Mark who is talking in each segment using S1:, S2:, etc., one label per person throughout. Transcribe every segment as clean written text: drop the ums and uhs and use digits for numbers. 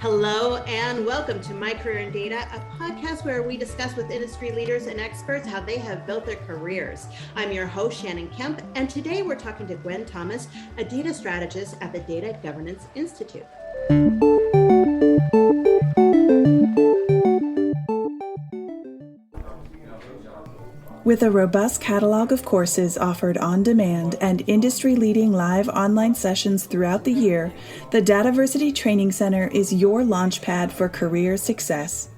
S1: Hello and welcome to My Career in Data, a podcast where we discuss with industry leaders and experts how they have built their careers. I'm your host, Shannon Kemp, and today we're talking to Gwen Thomas, a data strategist at the Data Governance Institute.
S2: With a robust catalog of courses offered on demand and industry-leading live online sessions throughout the year, the Dataversity Training Center is your launchpad for career success.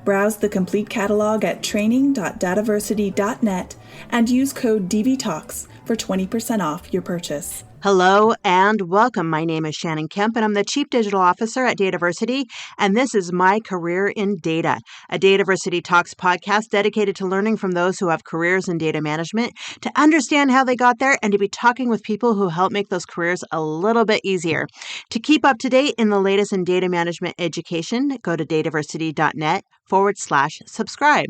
S2: Browse the complete catalog at training.dataversity.net and use code DVTalks for 20% off your purchase.
S1: Hello and welcome. My name is Shannon Kemp, and I'm the Chief Digital Officer at Dataversity, and this is My Career in Data, a Dataversity Talks podcast dedicated to learning from those who have careers in data management, to understand how they got there, and to be talking with people who help make those careers a little bit easier. To keep up to date in the latest in data management education, go to dataversity.net/subscribe.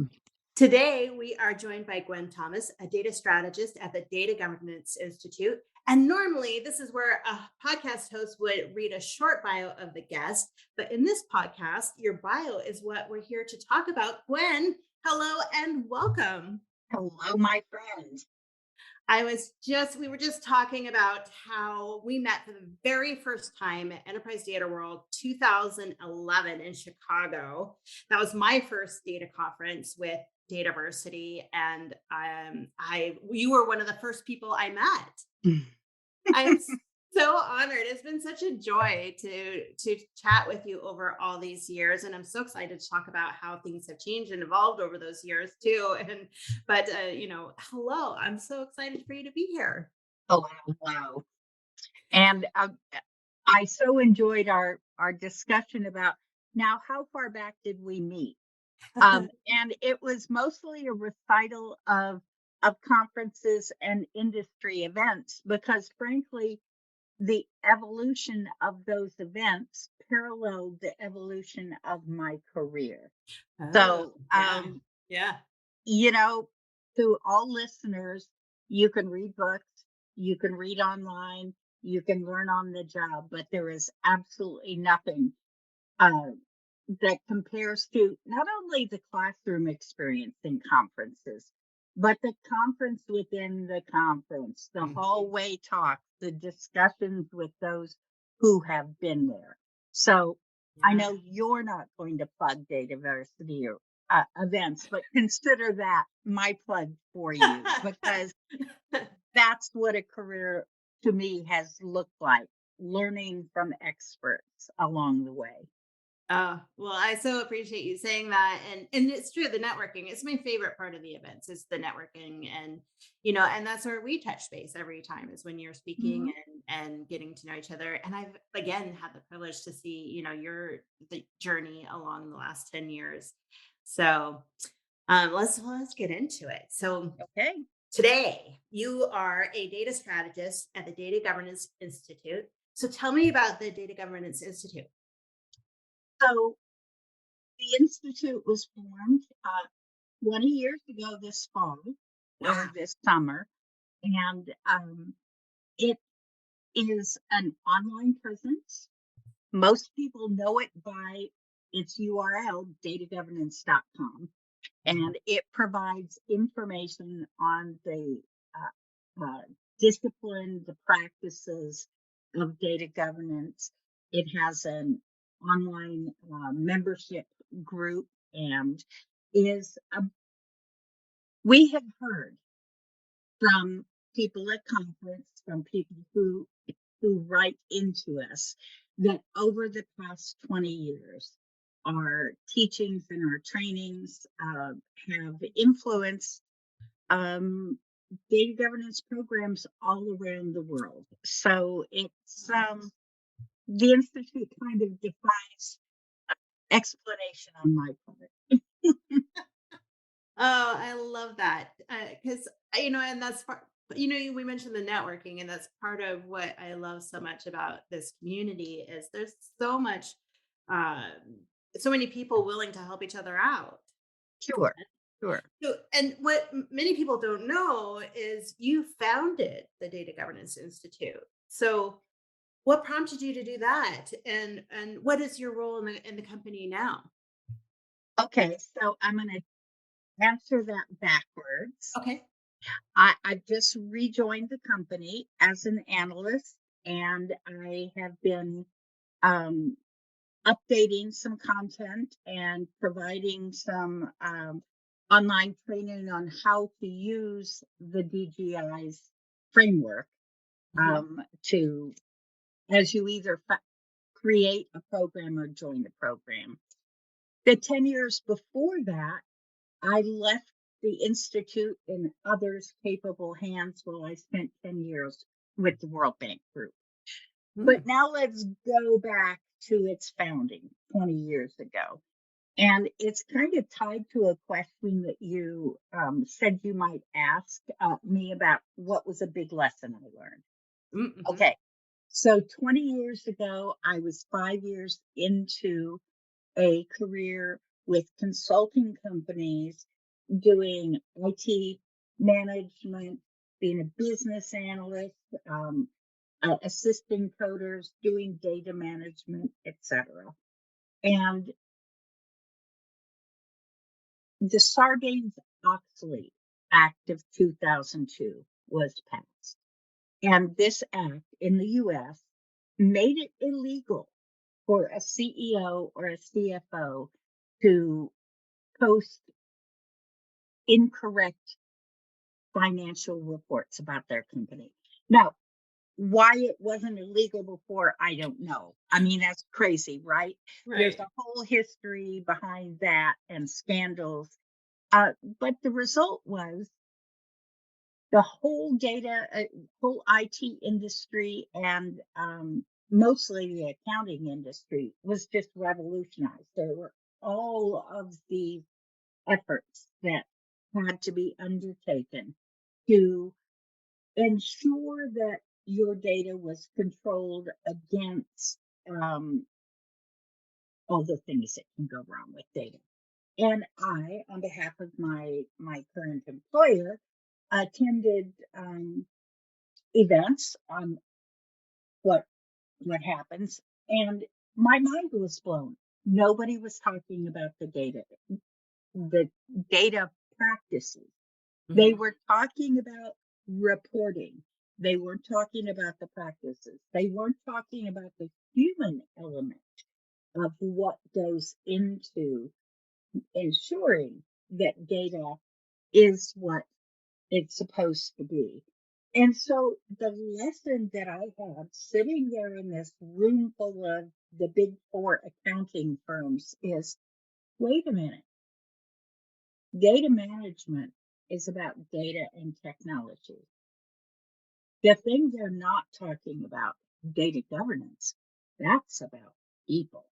S1: Today, we are joined by Gwen Thomas, a data strategist at the Data Governance Institute. And normally, this is where a podcast host would read a short bio of the guest. But in this podcast, your bio is what we're here to talk about. Gwen, hello and welcome.
S3: Hello, my friends.
S1: We were just talking about how we met for the very first time at Enterprise Data World 2011 in Chicago. That was my first data conference with Dataversity, and you were one of the first people I met. I'm so honored. It's been such a joy to chat with you over all these years, and I'm so excited to talk about how things have changed and evolved over those years too. But hello, I'm so excited for you to be here.
S3: Hello. And I so enjoyed our discussion about now how far back did we meet? And it was mostly a recital of conferences and industry events, because frankly, the evolution of those events paralleled the evolution of my career. To all listeners, you can read books, you can read online, you can learn on the job, but there is absolutely nothing that compares to not only the classroom experience in conferences, but the conference within the conference, the hallway talk, the discussions with those who have been there. So I know you're not going to plug Dataversity or events, but consider that my plug for you, because that's what a career to me has looked like, learning from experts along the way.
S1: Oh, well, I so appreciate you saying that. And it's true, the networking is my favorite part of the events, is the networking. And, and that's where we touch base every time, is when you're speaking and getting to know each other. And I've, again, had the privilege to see, the journey along the last 10 years. So let's get into it. So
S3: okay.
S1: Today, you are a data strategist at the Data Governance Institute. So tell me about the Data Governance Institute.
S3: So the Institute was formed 20 years ago this fall, or this summer, and it is an online presence. Most people know it by its URL, datagovernance.com, and it provides information on the discipline, the practices of data governance. It has an online membership group, and we have heard from people at conference, from people who write into us, that over the past 20 years, our teachings and our trainings have influenced data governance programs all around the world. So it's the Institute kind of defies explanation on my part.
S1: Oh, I love that. Because, and that's part, we mentioned the networking, and that's part of what I love so much about this community, is there's so many people willing to help each other out.
S3: Sure.
S1: So, and what many people don't know is you founded the Data Governance Institute. So What prompted you to do that? And what is your role in the company now?
S3: Okay, so I'm going to answer that backwards.
S1: Okay.
S3: I've just rejoined the company as an analyst, and I have been um, updating some content and providing some online training on how to use the DGI's framework
S1: Mhm.
S3: to, as you either create a program or join the program. The 10 years before that, I left the Institute in others' capable hands while I spent 10 years with the World Bank Group. But
S1: Mm.
S3: now let's go back to its founding 20 years ago. And it's kind of tied to a question that you said you might ask me about what was a big lesson I learned.
S1: Mhm.
S3: Okay. So 20 years ago, I was 5 years into a career with consulting companies doing IT management, being a business analyst, assisting coders, doing data management, etc. And the Sarbanes-Oxley Act of 2002 was passed. And this act in the US made it illegal for a CEO or a CFO to post incorrect financial reports about their company. Now, why it wasn't illegal before, I don't know. I mean, that's crazy, right? There's
S1: Right.
S3: a whole history behind that and scandals. But the result was the whole whole IT industry and mostly the accounting industry was just revolutionized. There were all of these efforts that had to be undertaken to ensure that your data was controlled against um, all the things that can go wrong with data. And I, on behalf of my current employer, attended events on what what happens, and my mind was blown. Nobody was talking about the data practices. They
S1: Mhm.
S3: were talking about reporting. They weren't talking about the practices. They weren't talking about the human element of what goes into ensuring that data is what it's supposed to be. And so the lesson that I had sitting there in this room full of the big four accounting firms is wait a minute, data management is about data and technology. The thing they're not talking about, data governance, that's about people.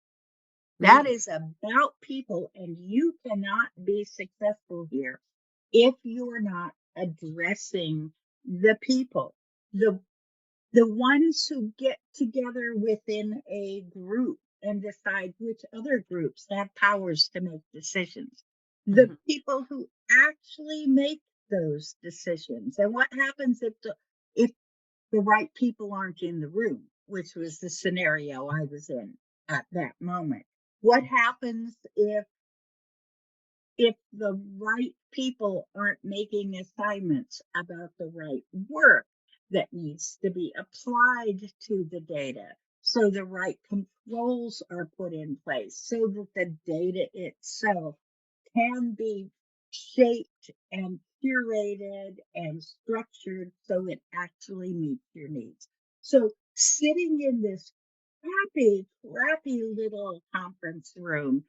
S3: That
S1: Mm.
S3: is about people, and you cannot be successful here if you're not addressing the people, the the ones who get together within a group and decide which other groups have powers to make decisions. The
S1: Mhm.
S3: people who actually make those decisions. And what happens if the right people aren't in the room, which was the scenario I was in at that moment? What happens if the right people aren't making assignments about the right work that needs to be applied to the data, so the right controls are put in place so that the data itself can be shaped and curated and structured so it actually meets your needs. So sitting in this crappy little conference room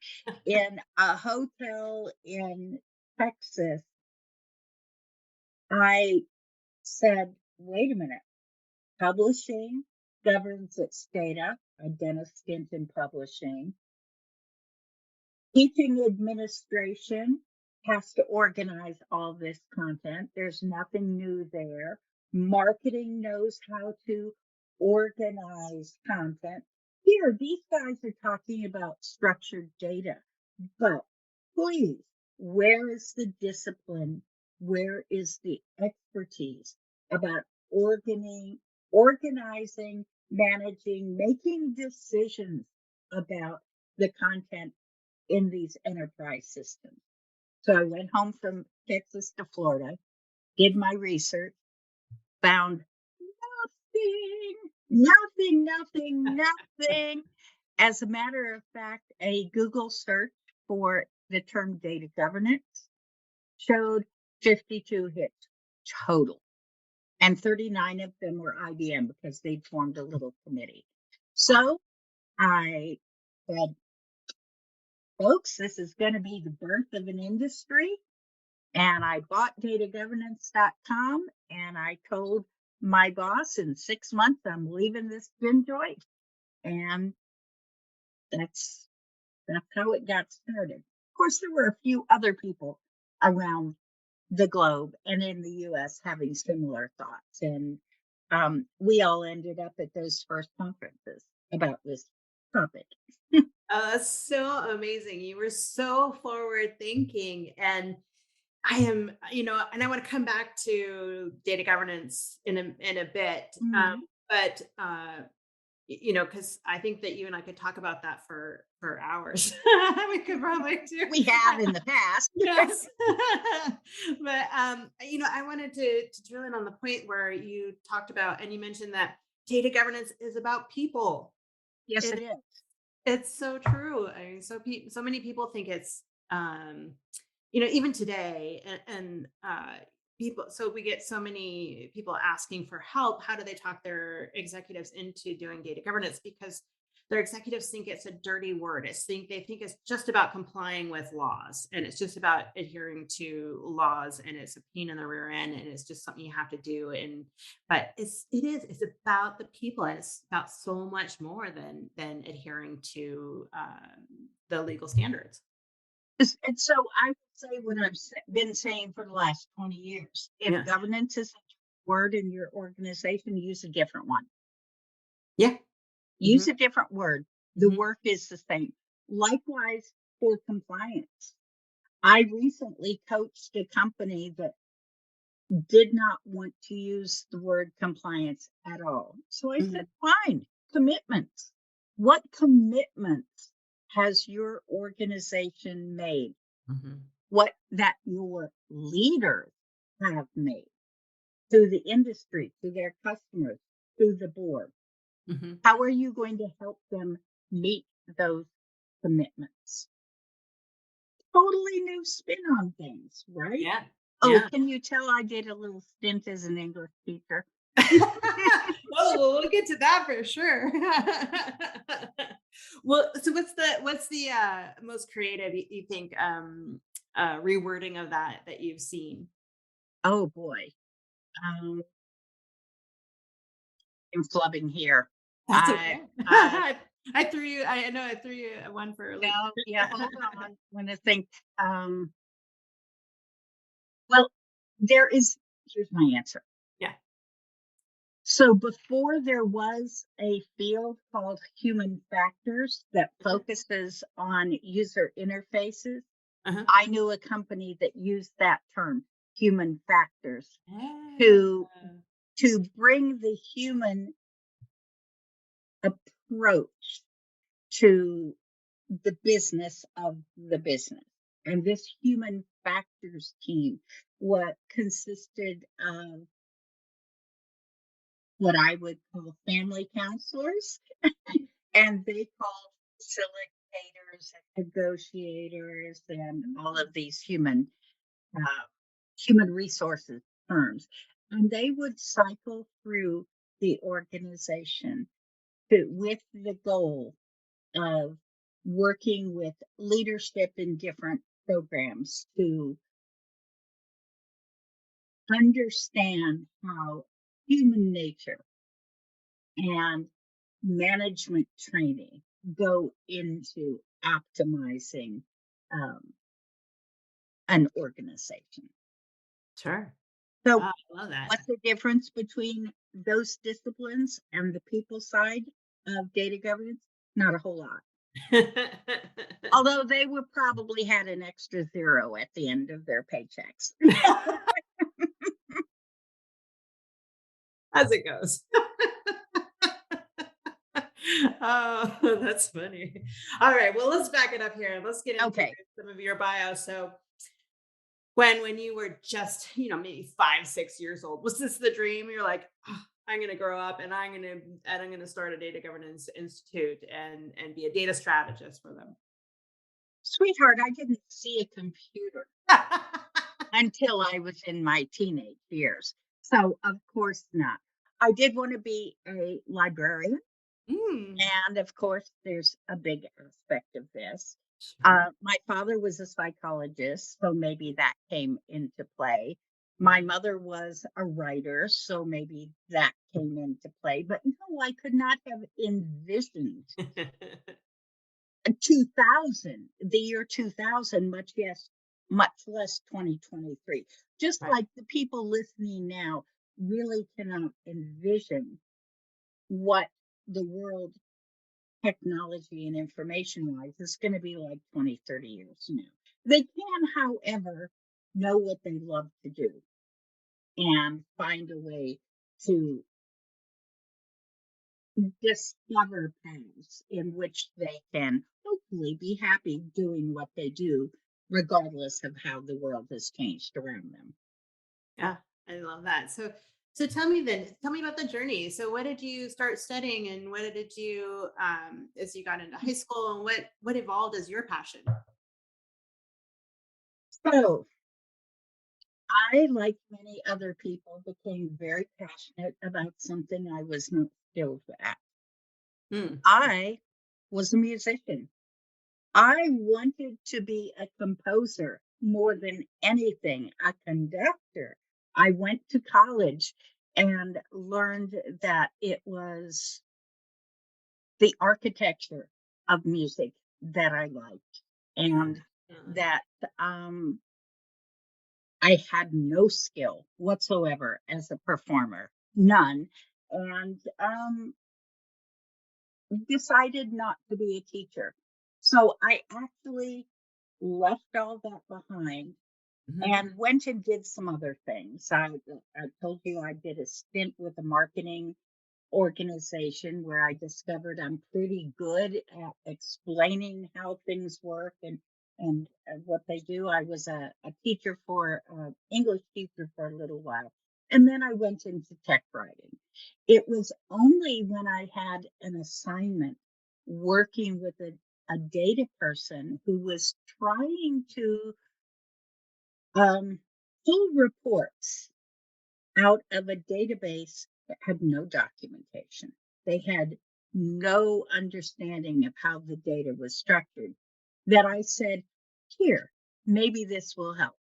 S3: in a hotel in Texas, I said, wait a minute, publishing governs its data. I've done a stint in publishing. Teaching administration has to organize all this content. There's nothing new there. Marketing knows how to organize content. Here, these guys are talking about structured data. But please, where is the discipline? Where is the expertise about organizing managing, making decisions about the content in these enterprise systems. So I went home from Texas to Florida, did my research, found nothing. As a matter of fact, a Google search for the term data governance showed 52 hits total, and 39 of them were IBM because they'd formed a little committee. So I said, folks, this is going to be the birth of an industry. And I bought datagovernance.com, and I told my boss in 6 months I'm leaving this gin joint. And that's how it got started. Of course, there were a few other people around the globe and in the US having similar thoughts. And we all ended up at those first conferences about this topic.
S1: Oh, that's so amazing. You were so forward thinking. And I am, and I want to come back to data governance in a bit.
S3: Mhm.
S1: But because I think that you and I could talk about that for hours. We could probably do.
S3: We have in the past.
S1: Yes. But I wanted to drill in on the point where you talked about and you mentioned that data governance is about people.
S3: Yes,
S1: It
S3: it is.
S1: it's so true. I mean, so many people think it's even today, and people. So we get so many people asking for help. How do they talk their executives into doing data governance? Because their executives think it's a dirty word. They think it's just about complying with laws, and it's just about adhering to laws, and it's a pain in the rear end, and it's just something you have to do. But it's about the people, and it's about so much more than adhering to the legal standards.
S3: And so I would say what I've been saying for the last 20 years. If
S1: Yeah.
S3: governance is a word in your organization, use a different one.
S1: Yeah.
S3: Use a different word. The
S1: Mhm.
S3: work is the same. Likewise for compliance. I recently coached a company that did not want to use the word compliance at all. So I said,
S1: Mhm.
S3: fine, commitments. What commitments has your organization made?
S1: Mhm.
S3: What that your leaders have made through the industry, through their customers, through the board.
S1: Mhm.
S3: How are you going to help them meet those commitments? Totally new spin on things, right?
S1: Yeah.
S3: Oh,
S1: Yeah.
S3: can you tell I did a little stint as an English teacher?
S1: Well, we'll get to that for sure. Well, so what's the most creative you think rewording of that you've seen?
S3: Oh boy. I'm flubbing here.
S1: That's
S3: I
S1: okay.
S3: I
S1: I know I threw you a one for a loop.
S3: no, yeah, hold on. I'm gonna think. Well, there is here's my answer.
S1: Yeah.
S3: So before there was a field called human factors that
S1: Uh-huh.
S3: focuses on user interfaces,
S1: Uh-huh.
S3: I knew a company that used that term, human factors, to
S1: Ah.
S3: bring the human approach to the business of the business. And this human factors team, what consisted of what I would call family counselors, and they called facilitators and negotiators and all of these uh, human resources terms. And they would cycle through the organization with the goal of working with leadership in different programs to understand how human nature and management training go into optimizing um, an organization.
S1: Sure.
S3: So,
S1: Wow, I love that.
S3: what's the difference between those disciplines and the people side of data governance? Not a whole lot. Although they would probably had an extra zero at the end of their paychecks.
S1: As it goes. Oh, that's funny. All right, well, let's back it up here and let's get into
S3: Okay.
S1: some of your bio. So, when you were just, maybe 5, 6 years old, was this the dream? You're like, "Oh, I'm gonna grow up and I'm gonna start a data governance institute and be a data strategist for them."
S3: Sweetheart, I didn't see a computer until I was in my teenage years. So, of course not. I did want to be a librarian.
S1: Mm,
S3: And of course, there's a big aspect of this.
S1: sure.
S3: My father was a psychologist, so maybe that came into play. My
S1: Mhm.
S3: mother was a writer, so maybe that came into play. But no, I could not have envisioned 2000, the year 2000, much less 2023. Just
S1: Right.
S3: like the people listening now really cannot envision what the world technology and information wise is going to be like 20, 30 years from now. They can, however, know what they love to do and find a way to discover paths in which they can hopefully be happy doing what they do, regardless of how the world has changed around them.
S1: Yeah, I love that. So tell me about the journey. So what did you start studying and what did you as you got into high school and what evolved as your passion?
S3: So I, like many other people, became very passionate about something I was not skilled at.
S1: Hmm.
S3: I was a musician. I wanted to be a composer more than anything, a conductor. I went to college and learned that it was the architecture of music that I liked, and
S1: Definitely.
S3: that I had no skill whatsoever as a performer, none. And decided not to be a teacher. So I actually left all that behind
S1: Mhm.
S3: and went and did some other things. I told you I did a stint with a marketing organization where I discovered I'm pretty good at explaining how things work and what they do. I was a teacher for English teacher for a little while, and then I went into tech writing. It was only when I had an assignment working with a data person who was trying to um, pull reports out of a database that had no documentation. They had no understanding of how the data was structured. That I said, here, maybe this will help.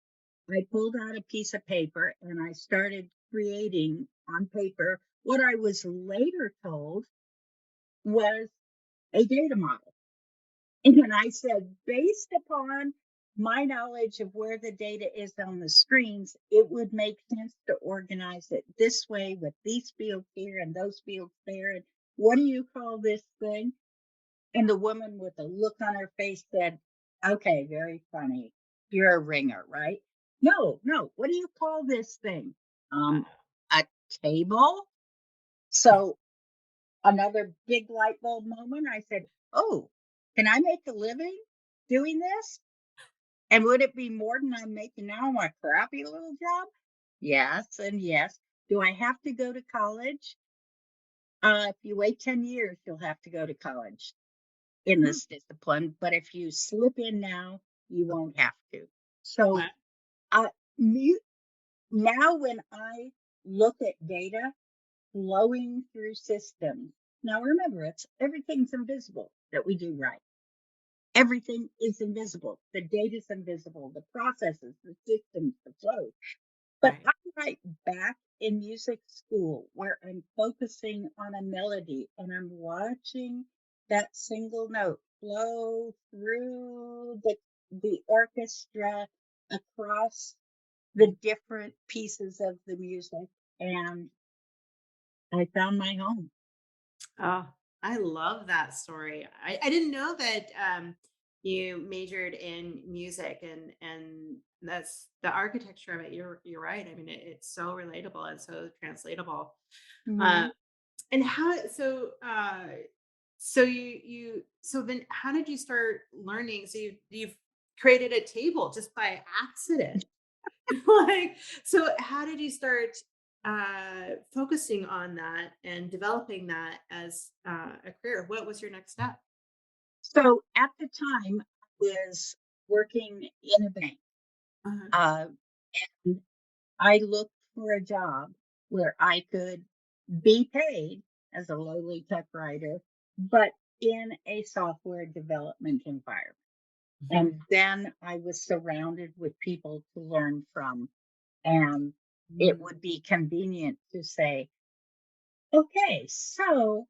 S3: I pulled out a piece of paper and I started creating on paper what I was later told was a data model. And I said, based upon my knowledge of where the data is on the screens, it would make sense to organize it this way with these fields here and those fields there. And what do you call this thing? And the woman with a look on her face said, okay, very funny. You're a ringer, right? No, no. What do you call this thing? Um,
S1: Wow.
S3: a table. So another big light bulb moment. I said, oh, can I make a living doing this? And would it be more than I'm making now on my crappy little job? Yes, and yes. Do I have to go to college? If you wait 10 years, you'll have to go to college in
S1: Hmm.
S3: this discipline. But if you slip in now, you won't have to.
S1: Wow.
S3: So uh, mu- now when I look at data flowing through systems, now remember, it's everything's invisible that we do right. Everything is invisible. The data is invisible, the processes, the systems, the flow. But
S1: Right.
S3: I'm right back in music school where I'm focusing on a melody and I'm watching that single note flow through the orchestra across the different pieces of the music. And I found my home.
S1: Oh, I love that story. I didn't know that you majored in music and that's the architecture of it. You're right. I mean, it's so relatable and so translatable. Um,
S3: Mhm.
S1: and how so So so then how did you start learning? So you've created a table just by accident. Like, so how did you start focusing on that and developing that as a career? What was your next step?
S3: So at the time, I was working in a bank.
S1: Uh-huh.
S3: Uh, and I looked for a job where I could be paid as a lowly tech writer, but in a software development environment.
S1: Mhm.
S3: And then I was surrounded with people to learn from. And it
S1: Mm.
S3: would be convenient to say, okay, so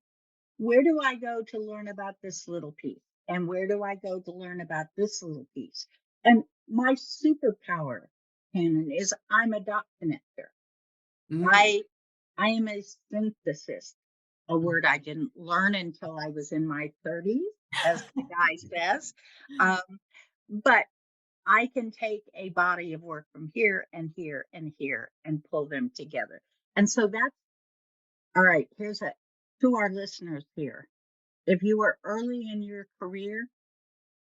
S3: where do I go to learn about this little piece? And where do I go to learn about this little piece? And my superpower, Shannon, is I'm a dot connector.
S1: Mm.
S3: I I am a synthesis, a
S1: Mm.
S3: word I didn't learn until I was in my 30s, as the guy says. Um, but I can take a body of work from here and here and here and pull them together. And so that's all right. Here's a to our listeners here. If you are early in your career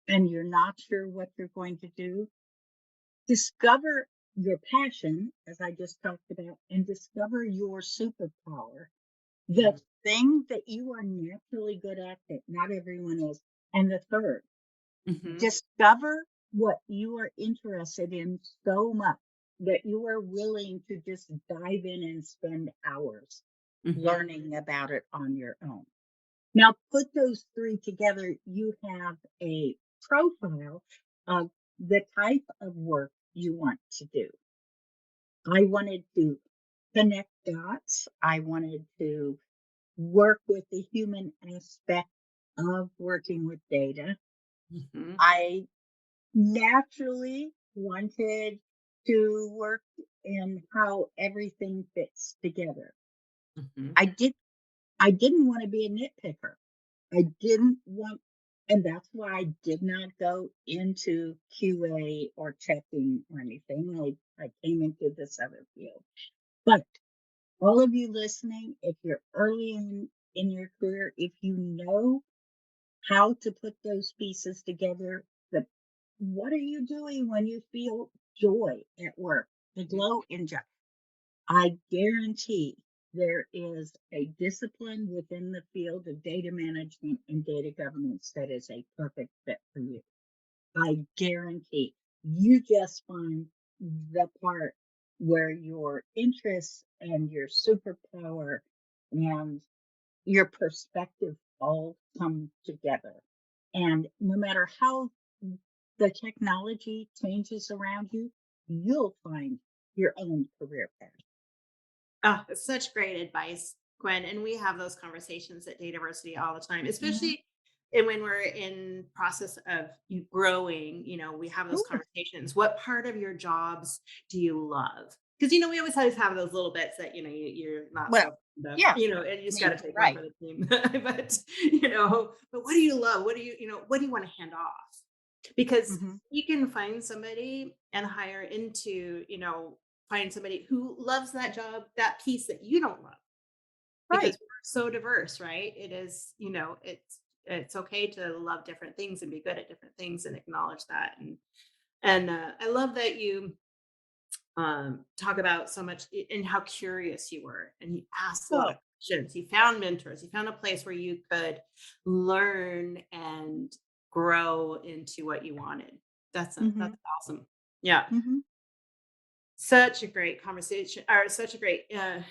S3: and you're not sure what you're going to do, discover your passion, as I just talked about, and discover your superpower, the
S1: Yeah.
S3: thing that you are naturally good at that not everyone is. And the third,
S1: Mhm.
S3: discover what you are interested in so much that you are willing to just dive in and spend hours
S1: Mhm.
S3: learning about it on your own. Now, put those three together, you have a profile of the type of work you want to do. I wanted to connect dots. I wanted to work with the human aspect of working with data.
S1: Mhm.
S3: I naturally wanted to work in how everything fits together.
S1: Mhm.
S3: I did I didn't want to be a nitpicker. I didn't want, and that's why I did not go into QA or checking or anything. I came into this other field. But all of you listening, if you're early in your career, if you know how to put those pieces together, the what are you doing when you feel joy at work, the glow in joy? I guarantee there is a discipline within the field of data management and data governance that is a perfect fit for you. I guarantee you just find the part where your interests and your superpower and your perspective all come together. And no matter how the technology changes around you, you'll find your own career path.
S1: Oh, it's such great advice, Gwen. And we have those conversations at Dataversity all the time,
S3: Mhm.
S1: especially and when we're in process of you growing, we have those
S3: Sure.
S1: conversations. What part of your jobs do you love? Because we always have those little bits that you're not
S3: Well,
S1: so fond of,
S3: yeah.
S1: and you
S3: I
S1: just got
S3: mean,
S1: to take one
S3: right.
S1: for the team. But what do you love? What do you want to hand off? Because
S3: Mhm.
S1: you can find somebody and hire into, find somebody who loves that job, that piece that you don't love, because
S3: Right.
S1: we're so diverse, right? It is, it's okay to love different things and be good at different things and acknowledge that. And I love that you talk about so much and how curious you were and you asked a lot
S3: Oh.
S1: of questions. You found mentors, you found a place where you could learn and grow into what you wanted. That's
S3: Mhm.
S1: awesome. Yeah.
S3: Mhm.
S1: Such a great conversation, or such a great uh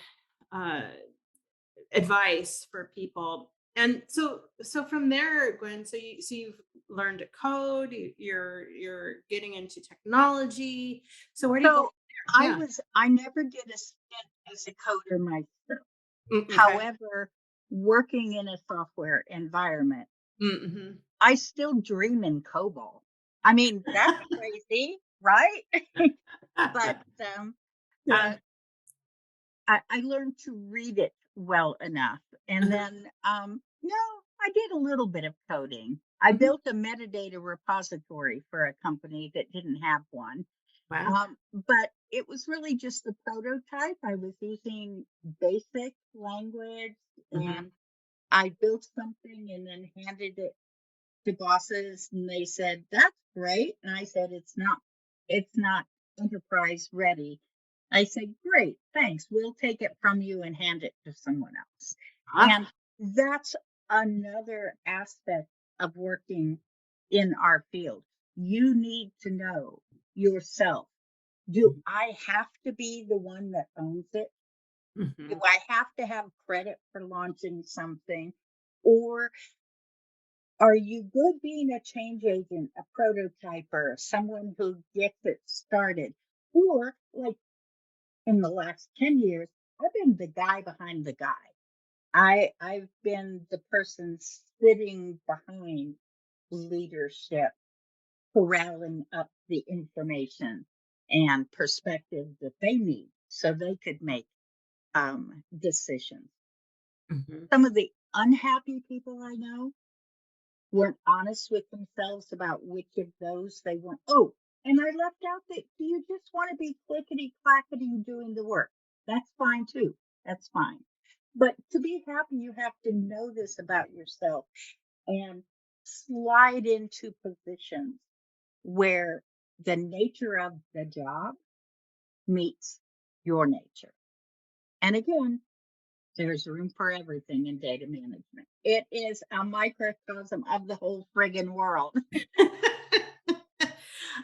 S1: advice for people. And so from there, Gwen, you've learned to code, you're getting into technology. So where do you go
S3: So
S1: from there?
S3: I never did a stint as a coder myself.
S1: Yeah. Okay.
S3: However, working in a software environment,
S1: Mhm.
S3: I still dream in COBOL. I mean, that's crazy, right? But
S1: Yeah.
S3: uh, I learned to read it well enough. And
S1: Uh-huh.
S3: then, no, I did a little bit of coding. I
S1: Mhm.
S3: built a metadata repository for a company that didn't have one.
S1: Wow.
S3: But it was really just the prototype. I was using basic language
S1: Mhm.
S3: and I built something and then handed it to bosses, and they said, "That's great." And I said, it's not enterprise ready." I said, "Great, thanks. We'll take it from you and hand it to someone else." And
S1: Ah,
S3: that's another aspect of working in our field. You need to know yourself. Do I have to be the one that owns it? Do
S1: mhm,
S3: I have to have credit for launching something? Or are you good being a change agent, a prototyper, someone who gets it started? Or, like in the last 10 years, I've been the guy behind the guy. I've been the person sitting behind leadership, corralling up the information and perspective that they need so they could make decisions.
S1: mhm.
S3: Some of the unhappy people I know weren't honest with themselves about which of those they want. Oh, and I left out that, do you just want to be clickety clackety doing the work? That's fine too. That's fine. But to be happy, you have to know this about yourself and slide into positions where the nature of the job meets your nature. And again, there's room for everything in data management. It is a microcosm of the whole friggin' world.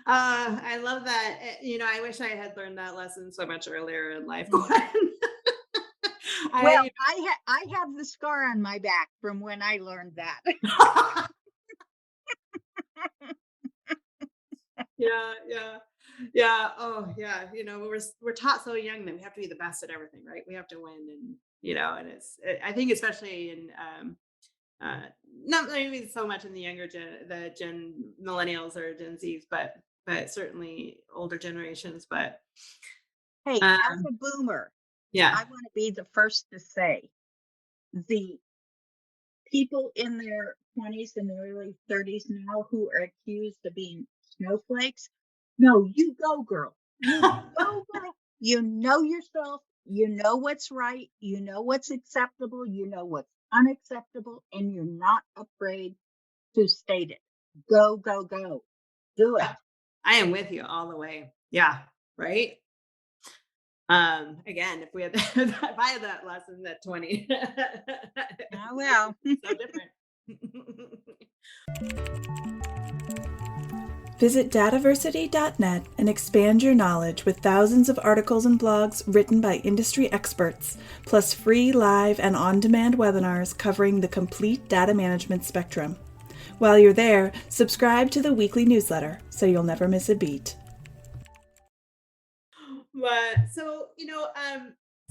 S1: I love that. I wish I had learned that lesson so much earlier in life,
S3: Mm.
S1: Gwen.
S3: Well,
S1: I,
S3: I have the scar on my back from when I learned that.
S1: yeah, yeah, yeah. Oh, yeah. We're taught so young that we have to be the best at everything, right? We have to win, and I think especially in uh, not maybe so much in the the Gen Millennials or Gen Zs, but certainly older generations. But
S3: Hey, as
S1: um,
S3: a boomer,
S1: yeah.
S3: I want to be the first to say the people in their 20s and early 30s now who are accused of being snowflakes. No, you go, girl. You go, girl. You know yourself. You know what's right. You know what's acceptable. You know what's unacceptable. And you're not afraid to state it. Go, go, go. Do it.
S1: I am with you all the way. Yeah, right? Again, if we had if I had that lesson at 20,
S3: Oh, well.
S1: so different.
S2: Visit dataversity.net and expand your knowledge with thousands of articles and blogs written by industry experts, plus free live and on-demand webinars covering the complete data management spectrum. While you're there, subscribe to the weekly newsletter so you'll never miss a beat.
S1: But so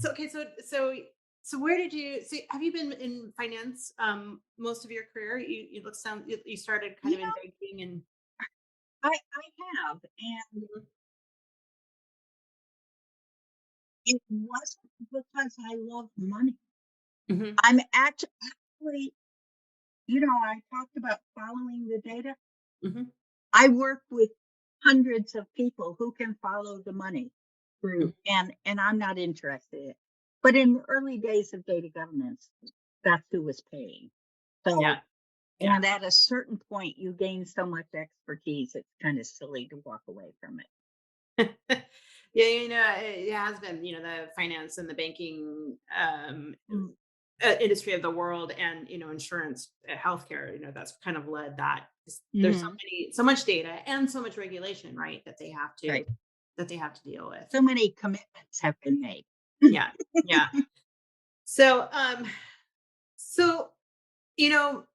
S1: okay, so where did you see have you been in finance most of your career? You started kind
S3: You
S1: of in
S3: know,
S1: banking and
S3: I have. And
S1: Mhm,
S3: it wasn't because I love money.
S1: mhm,
S3: I'm actually, I talked about following the data.
S1: mhm,
S3: I work with hundreds of people who can follow the money
S1: mhm.
S3: through, and I'm not interested. But in the early days of data governance, that's who was paying. So,
S1: Yeah. Yeah.
S3: and at a certain point, you gain so much expertise, it's kind of silly to walk away from it.
S1: Yeah, it has been, the finance and the banking
S3: Mm.
S1: industry of the world and, insurance, healthcare, that's kind of led that. There's
S3: Mhm.
S1: so much data and so much regulation, right,
S3: Right.
S1: that they have to deal with.
S3: So many commitments have been made.
S1: Yeah. Yeah. So, so, you know,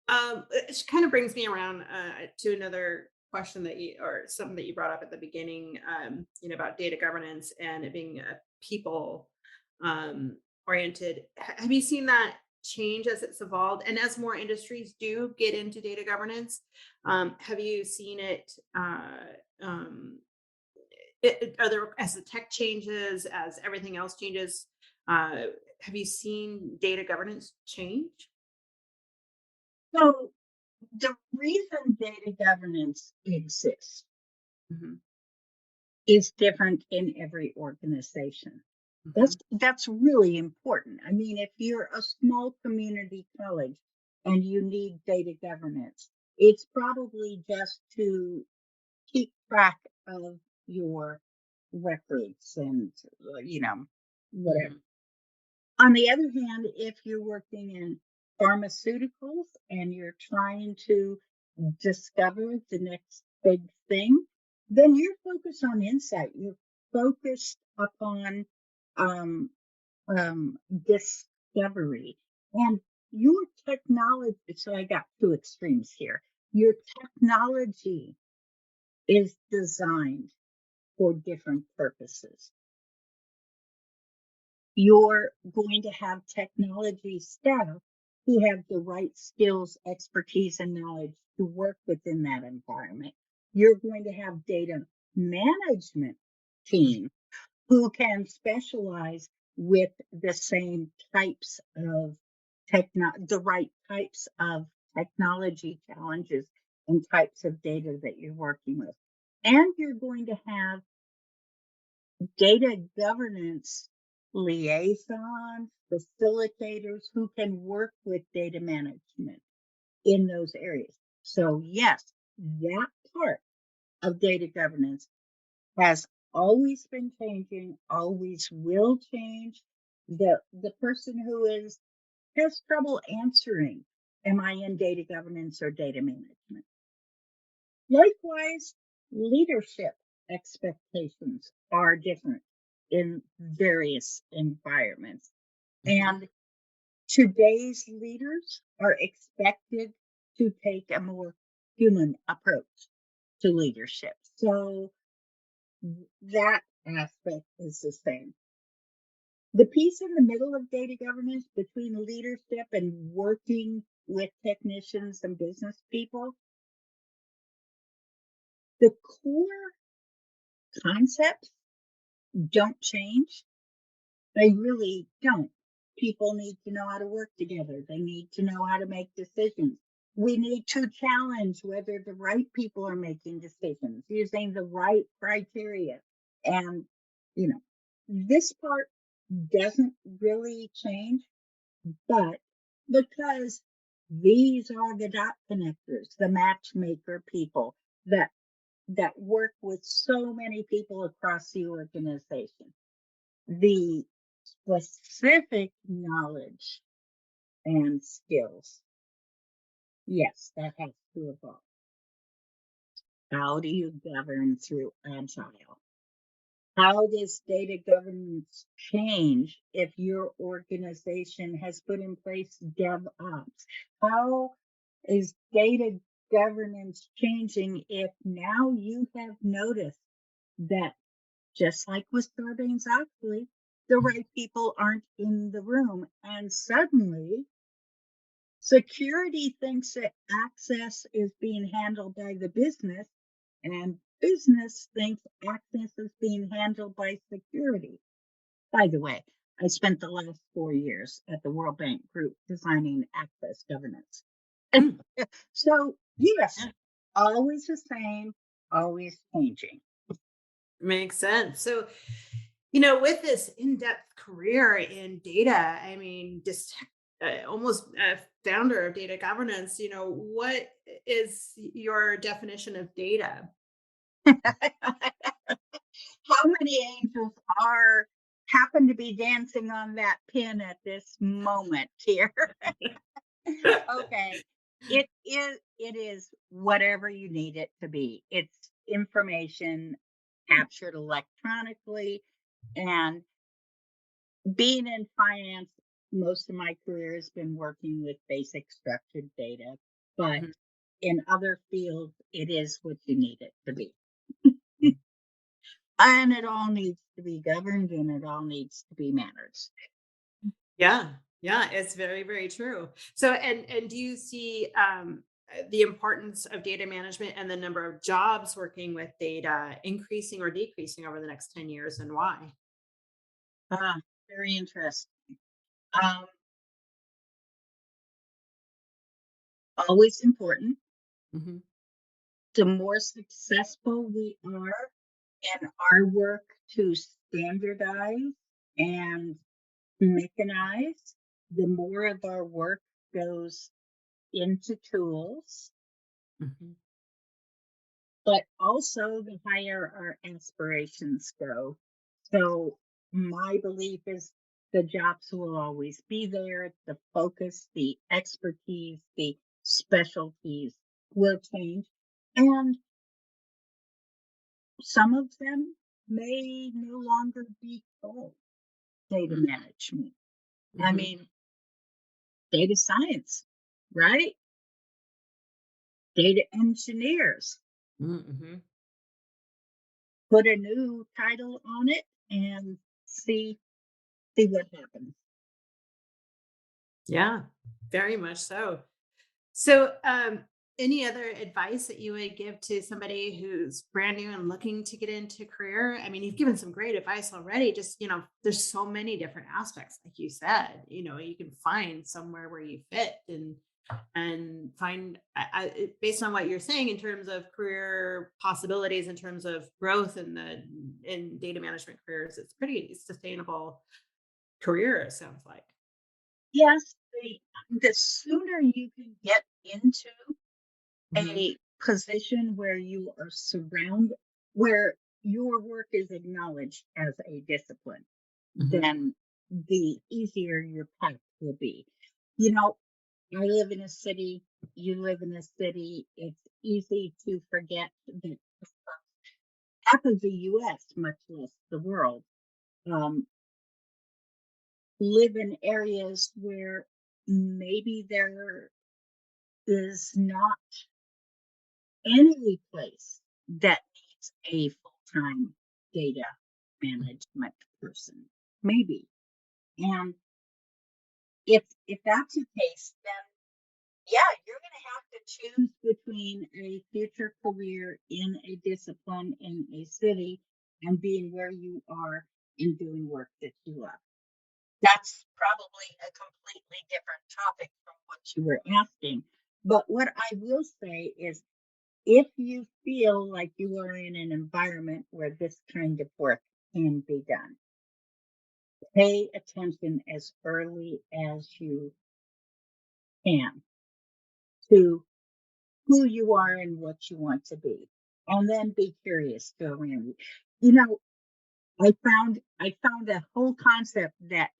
S1: it kind of brings me around to another question or something that you brought up at the beginning, about data governance and it being a people um, oriented. Have you seen that change as it's evolved and as more industries do get into data governance? Have you seen it? Um, are there as the tech changes, as everything else changes? Uh, have you seen data governance change?
S3: So the reason data governance exists
S1: Mhm.
S3: is different in every organization.
S1: Mhm.
S3: That's really important. I mean, if you're a small community college and you need data governance, it's probably just to keep track of your records and whatever.
S1: Mhm.
S3: On the other hand, if you're working in pharmaceuticals and you're trying to discover the next big thing, then you're focused on insight. You're focused upon um, discovery. And your technology, so I got two extremes here. Your technology is designed for different purposes. You're going to have technology staff who have the right skills, expertise, and knowledge to work within that environment. You're going to have data management team who can specialize with the same types of the right types of technology challenges and types of data that you're working with. And you're going to have data governance liaisons, facilitators who can work with data management in those areas. So, yes, that part of data governance has always been changing, always will change. The person who has trouble answering, am I in data governance or data management? Likewise, leadership expectations are different in various environments.
S1: Mhm.
S3: And today's leaders are expected to take a more human approach to leadership. So that aspect is the same. The piece in the middle of data governance between leadership and working with technicians and business people, the core concepts don't change. They really don't. People need to know how to work together. They need to know how to make decisions. We need to challenge whether the right people are making decisions using the right criteria. And, you know, this part doesn't really change, but because these are the dot connectors, the matchmaker people that work with so many people across the organization. The specific knowledge and skills, yes, that has to evolve. How do you govern through agile? How does data governance change if your organization has put in place DevOps? How is data governance changing if now you have noticed that, just like with Sarbanes-Oxley, the right people aren't in the room, and suddenly security thinks that access is being handled by the business, and business thinks access is being handled by security. By the way, I spent the last 4 years at the World Bank Group designing access governance.
S1: Mm.
S3: So, yes,
S1: Yeah.
S3: always the same, always changing.
S1: Makes sense. So, with this in-depth career in data, I mean, just almost a founder of data governance, what is your definition of data?
S3: How many angels are happen to be dancing on that pin at this moment here? Okay. It is whatever you need it to be. It's information captured electronically, and being in finance, most of my career has been working with basic structured data, but
S1: Mhm.
S3: in other fields it is what you need it to be. And it all needs to be governed and it all needs to be managed.
S1: Yeah. Yeah, it's very, very true. So, and do you see the importance of data management and the number of jobs working with data increasing or decreasing over the next 10 years, and why?
S3: Ah, very interesting. Um, Always important.
S1: Mhm.
S3: The more successful we are in our work to standardize and mechanized, the more of our work goes into tools,
S1: Mhm.
S3: but also the higher our aspirations go. So my belief is the jobs will always be there. The focus, the expertise, the specialties will change. And some of them may no longer be called data
S1: Mhm.
S3: management. I
S1: Mhm.
S3: mean, data science, right? Data engineers.
S1: Mhm.
S3: Put a new title on it and see what happens.
S1: Yeah, very much so. So, any other advice that you would give to somebody who's brand new and looking to get into career? I mean, you've given some great advice already. Just, there's so many different aspects, like you said. You can find somewhere where you fit and find based on what you're saying in terms of career possibilities, in terms of growth in data management careers. It's pretty sustainable career. It sounds like.
S3: Yes, the sooner you can get into
S1: Hmm.
S3: a position where you are surrounded, where your work is acknowledged as a discipline,
S1: Hmm.
S3: then the easier your path will be. You know, I live in a city, you live in a city. It's easy to forget that half of the US, much less the world, um, live in areas where maybe there is not any place that needs a full-time data management person. Maybe. And if that's the case, then yeah, you're going to have to choose between a future career in a discipline in a city and being where you are and doing work that you love. That's probably a completely different topic from what you were asking. But what I will say is if you feel like you are in an environment where this kind of work can be done, pay attention as early as you can to who you are and what you want to be. And then be curious, go around. You know, I found a whole concept that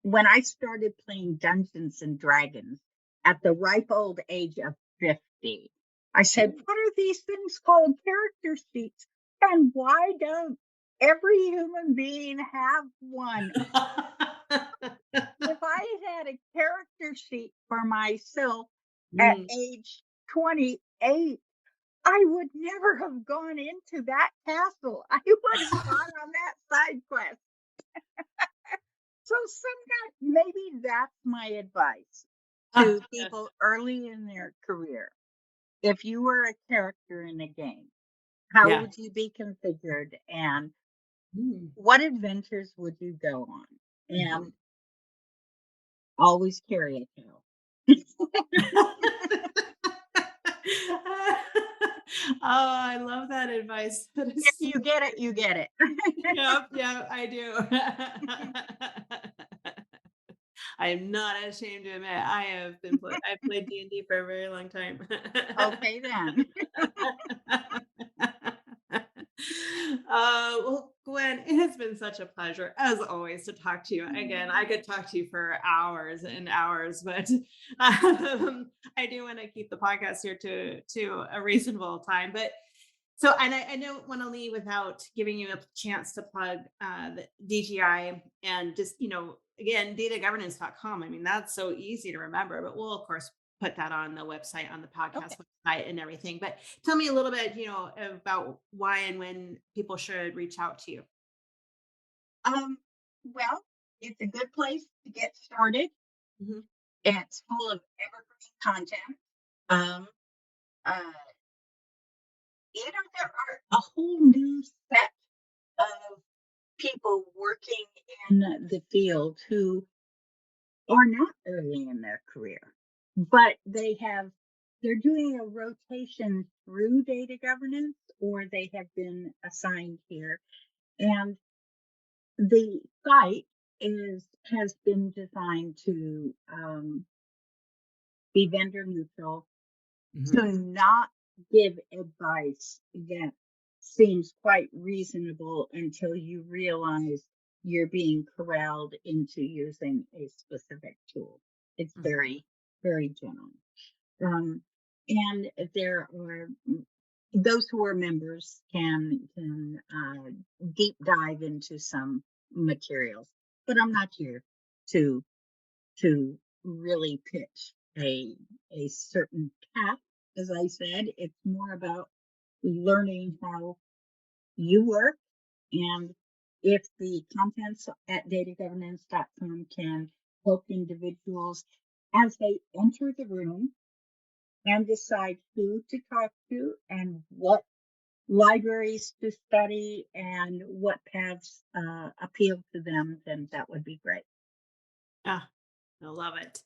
S3: when I started playing Dungeons and Dragons at the ripe old age of 50, I said, what are these things called? Character sheets. And why don't every human being have one? If I had a character sheet for myself at
S1: Mm.
S3: age 28, I would never have gone into that castle. I would have gone on that side quest. So sometimes maybe that's my advice to people early in their career. If you were a character in a game, how
S1: Yeah.
S3: would you be configured and
S1: Mm.
S3: what adventures would you go on?
S1: Mhm.
S3: And always carry a tail.
S1: Oh, I love that advice. That
S3: If
S1: is so
S3: you get it, you get it.
S1: yep, yep, I do. I am not ashamed to admit I've played D&D for a very long time.
S3: Okay, then.
S1: Well, Gwen, it has been such a pleasure, as always, to talk to you. Again, I could talk to you for hours and hours, but I do want to keep the podcast here to a reasonable time. But so, and I don't want to leave without giving you a chance to plug the DGI and just, again, datagovernance.com. I mean, that's so easy to remember, but we'll, of course, put that on the website, on the podcast
S3: Okay.
S1: website and everything. But tell me a little bit, about why and when people should reach out to you.
S3: Um, well, it's a good place to get started.
S1: Mhm.
S3: It's full of evergreen content. Um, uh, there are a whole new set of people working in the field who are not early in their career, but they're doing a rotation through data governance or they have been assigned here. And the site has been designed to be vendor neutral,
S1: Mhm.
S3: to not give advice that seems quite reasonable until you realize you're being corralled into using a specific tool. It's
S1: Mhm.
S3: very, very general. Um, and there are those who are members can deep dive into some materials, but I'm not here to to really pitch a certain path. As I said, it's more about learning how you work, and if the contents at datagovernance.com can help individuals as they enter the room and decide who to talk to and what libraries to study and what paths appeal to them, then that would be great.
S1: Ah, I love it.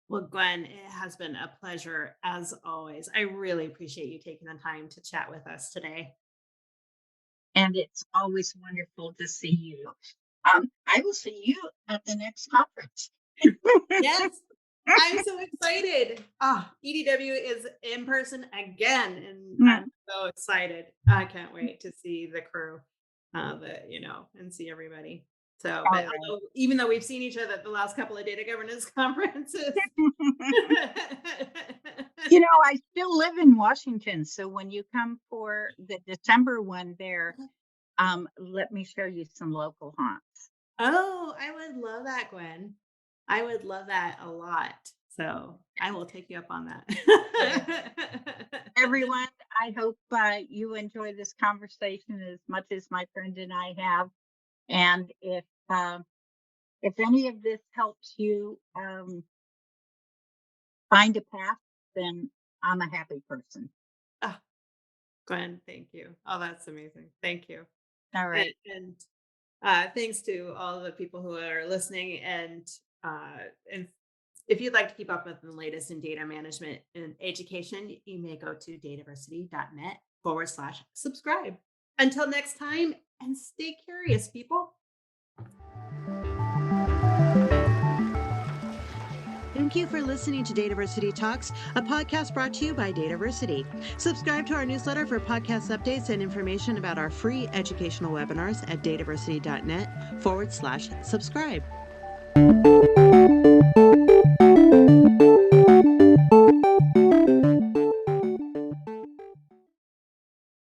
S1: Well, Gwen, it has been a pleasure as always. I really appreciate you taking the time to chat with us today.
S3: And it's always wonderful to see you. I will see you at the next conference.
S1: Yes, I'm so excited. EDW is in person again, and
S3: Mm,
S1: I'm so excited. I can't wait to see the crew, and see everybody. So,
S3: all
S1: but
S3: right.
S1: even though we've seen each other at the last couple of data governance conferences.
S3: I still live in Washington, so when you come for the December one there, let me show you some local haunts.
S1: Oh, I would love that, Gwen. I would love that a lot. So I will take you up on
S3: Yeah.
S1: that.
S3: Everyone, I hope you enjoy this conversation as much as my friend and I have. And if any of this helps you find a path, then I'm a happy person.
S1: Oh, Gwen, thank you. Oh, that's amazing. Thank you.
S3: All
S1: And,
S3: right.
S1: and thanks to all the people who are listening. And if you'd like to keep up with the latest in data management and education, you may go to dataversity.net/subscribe. Until next time, and stay curious, people.
S4: Thank you for listening to Dataversity Talks, a podcast brought to you by Dataversity. Subscribe to our newsletter for podcast updates and information about our free educational webinars at dataversity.net/subscribe.